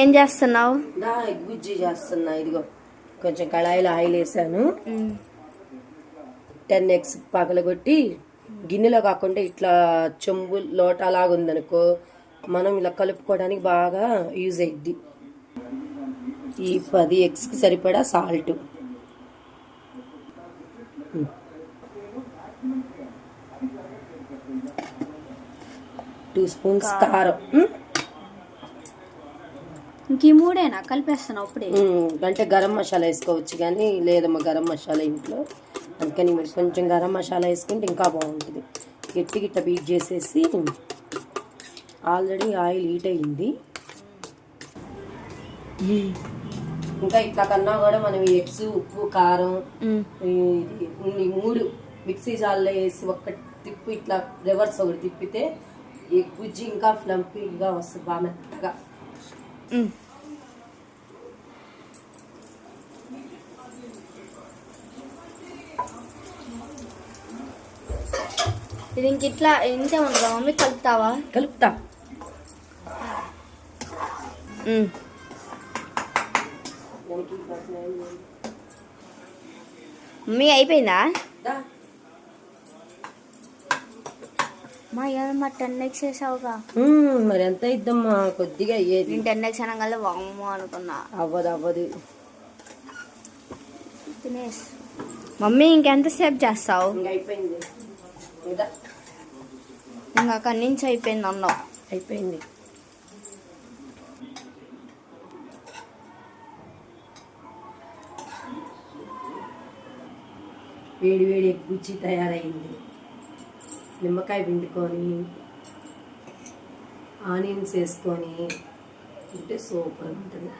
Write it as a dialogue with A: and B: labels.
A: ఏం చేస్తున్నావు?
B: ఎగ్ బుజ్జి చేస్తున్నా. ఇదిగో కొంచెం కళాయిలో ఆయిల్ వేసాను. 10 eggs పగలగొట్టి గిన్నెలో కాకుండా ఇట్లా చెంబు లోట అలాగా ఉందనుకో, మనం ఇలా కలుపుకోవడానికి బాగా యూజ్ అయ్యిద్ది. ఈ 10 eggsకి సరిపడా సాల్ట్, 2 స్పూన్స్ కారం.
A: ఇంక ఈ మూడేనా కలిపేస్తాను అప్పుడే?
B: అంటే గరం మసాలా వేసుకోవచ్చు, కానీ లేదమ్మా గరం మసాలా ఇంట్లో, అందుకని మీరు కొంచెం గరం మసాలా వేసుకుంటే ఇంకా బాగుంటుంది. గట్టి గిట్ట బీట్ చేసేసి, ఆల్రెడీ ఆయిల్ హీట్ అయ్యింది. ఇంకా ఇట్లా కన్నా కూడా మనం ఈ ఎగ్స్, ఉప్పు, కారం ఈ 3 మిక్సీ జార్లో వేసి ఒక్క తిప్పు ఇట్లా రివర్స్ ఒకటి తిప్పితే ఎగ్ బుజ్జి ఇంకా ఫ్లంపీగా వస్తుంది, బాగా మెత్తగా.
A: ఇది ఇంక ఇట్లా ఇంతే ఉంటుందా మమ్మీ? కలుపుతావా?
B: కలుపుతా.
A: మమ్మీ అయిపోయిందా? మా 10 eggs వేసావుగా.
B: మరి ఎంత ఇద్దమ్మా, కొద్దిగా అయ్యేది.
A: నేను 10 eggs అనగానే వాము అనుకున్నా.
B: అవ్వదు.
A: తినేసి మమ్మీ ఇంకెంతసేపు చేస్తావు?
B: అయిపోయింది,
A: ఇంకా అక్కడి నుంచి అయిపోయింది అన్నావు.
B: అయిపోయింది. వేడి వేడి ఎగ్ బుజ్జి తయారైంది. నిమ్మకాయ పిండుకొని ఆనియన్స్ వేసుకొని ఉంటే సూపర్ ఉంటుంది.